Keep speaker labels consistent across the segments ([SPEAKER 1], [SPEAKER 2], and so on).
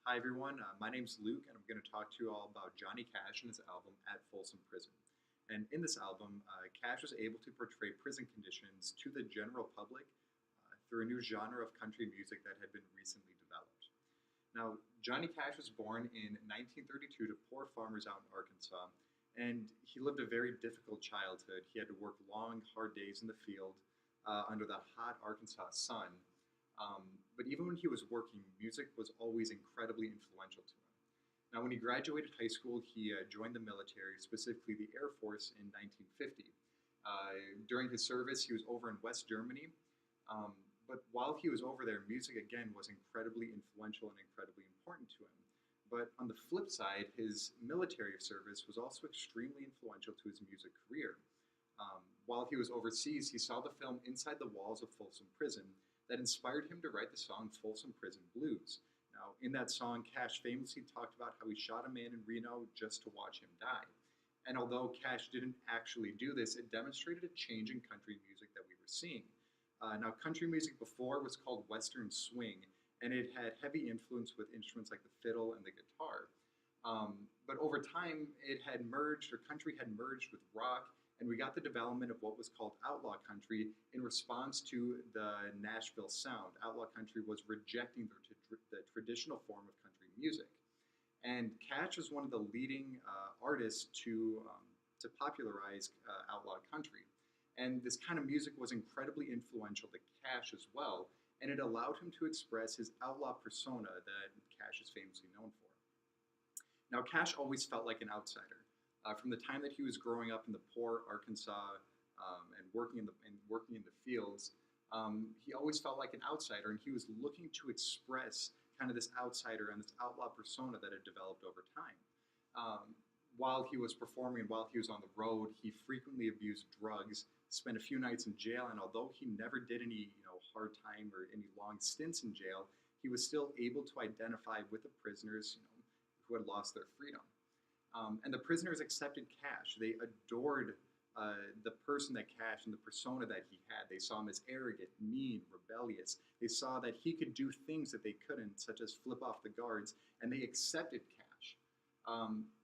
[SPEAKER 1] Hi everyone, my name's Luke and I'm going to talk to you all about Johnny Cash and his album At Folsom Prison. And in this album, Cash was able to portray prison conditions to the general public through a new genre of country music that had been recently developed. Now, Johnny Cash was born in 1932 to poor farmers out in Arkansas, and he lived a very difficult childhood. He had to work long, hard days in the field under the hot Arkansas sun. But even when he was working, music was always incredibly influential to him. Now, when he graduated high school, he joined the military, specifically the Air Force, in 1950. During his service, he was over in West Germany. But while he was over there, music again was incredibly influential and incredibly important to him. But on the flip side, his military service was also extremely influential to his music career. While he was overseas, he saw the film Inside the Walls of Folsom Prison that inspired him to write the song Folsom Prison Blues. Now, in that song, Cash famously talked about how he shot a man in Reno just to watch him die. And although Cash didn't actually do this, it demonstrated a change in country music that we were seeing. Now, country music before was called Western swing, and it had heavy influence with instruments like the fiddle and the guitar. But over time, it had merged, or country had merged with rock, and we got the development of what was called outlaw country in response to the Nashville sound. Outlaw country was rejecting the traditional form of country music. And Cash was one of the leading artists to popularize outlaw country. And this kind of music was incredibly influential to Cash as well, and it allowed him to express his outlaw persona that Cash is famously known for. Now, Cash always felt like an outsider. From the time that he was growing up in the poor Arkansas and working in the fields, he always felt like an outsider, and he was looking to express kind of this outsider and this outlaw persona that had developed over time. While he was performing, while he was on the road, he frequently abused drugs, spent a few nights in jail, and although he never did any hard time or any long stints in jail, he was still able to identify with the prisoners who had lost their freedom. And the prisoners accepted Cash. They adored the person that Cash and the persona that he had. They saw him as arrogant, mean, rebellious. They saw that he could do things that they couldn't, such as flip off the guards, and they accepted Cash.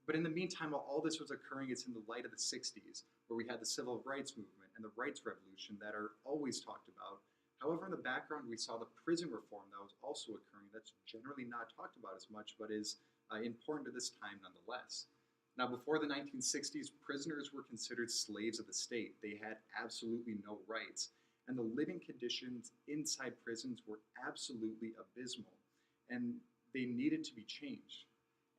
[SPEAKER 1] But in the meantime, while all this was occurring, it's in the light of the 60s, where we had the civil rights movement and the rights revolution that are always talked about. However, in the background, we saw the prison reform that was also occurring that's generally not talked about as much, but is important to this time nonetheless. Now, before the 1960s, prisoners were considered slaves of the state. They had absolutely no rights, and the living conditions inside prisons were absolutely abysmal, and they needed to be changed.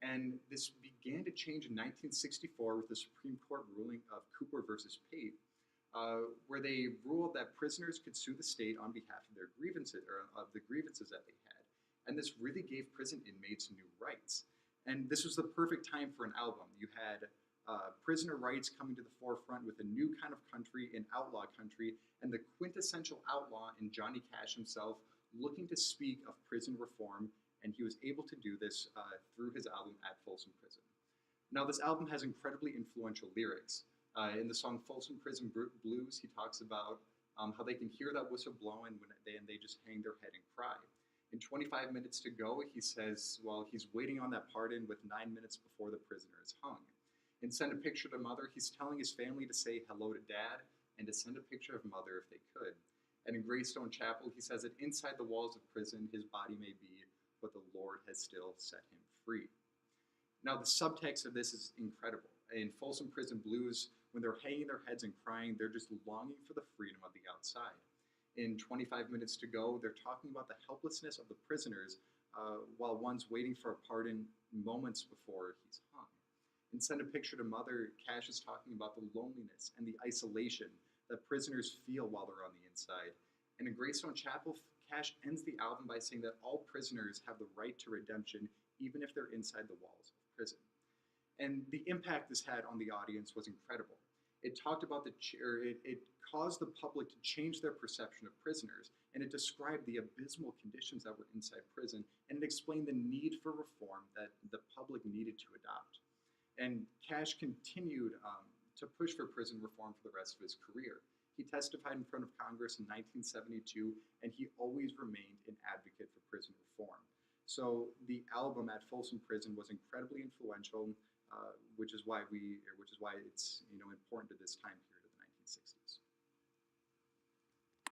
[SPEAKER 1] And this began to change in 1964 with the Supreme Court ruling of Cooper versus Pate, where they ruled that prisoners could sue the state on behalf of their grievances, or of the grievances that they had. And this really gave prison inmates new rights. And this was the perfect time for an album. You had prisoner rights coming to the forefront with a new kind of country, an outlaw country, and the quintessential outlaw in Johnny Cash himself looking to speak of prison reform, and he was able to do this through his album At Folsom Prison. Now, this album has incredibly influential lyrics. In the song Folsom Prison Blues, he talks about how they can hear that whistle blowing and they just hang their head and cry. In 25 minutes to go, he says, well, he's waiting on that pardon with 9 minutes before the prisoner is hung. In Send a Picture to Mother, he's telling his family to say hello to Dad and to send a picture of Mother if they could. And in Greystone Chapel, he says that inside the walls of prison, his body may be, but the Lord has still set him free. Now, the subtext of this is incredible. In Folsom Prison Blues, when they're hanging their heads and crying, they're just longing for the freedom of the outside. In 25 minutes to go, they're talking about the helplessness of the prisoners while one's waiting for a pardon moments before he's hung. In Send a Picture to Mother, Cash is talking about the loneliness and the isolation that prisoners feel while they're on the inside. And in Greystone Chapel, Cash ends the album by saying that all prisoners have the right to redemption, even if they're inside the walls of prison. And the impact this had on the audience was incredible. It talked about it caused the public to change their perception of prisoners, and it described the abysmal conditions that were inside prison, and it explained the need for reform that the public needed to adopt. And Cash continued to push for prison reform for the rest of his career. He testified in front of Congress in 1972, and he always remained an advocate for prison reform. So the album at Folsom Prison was incredibly influential, which is why it's important to this time period of the 1960s.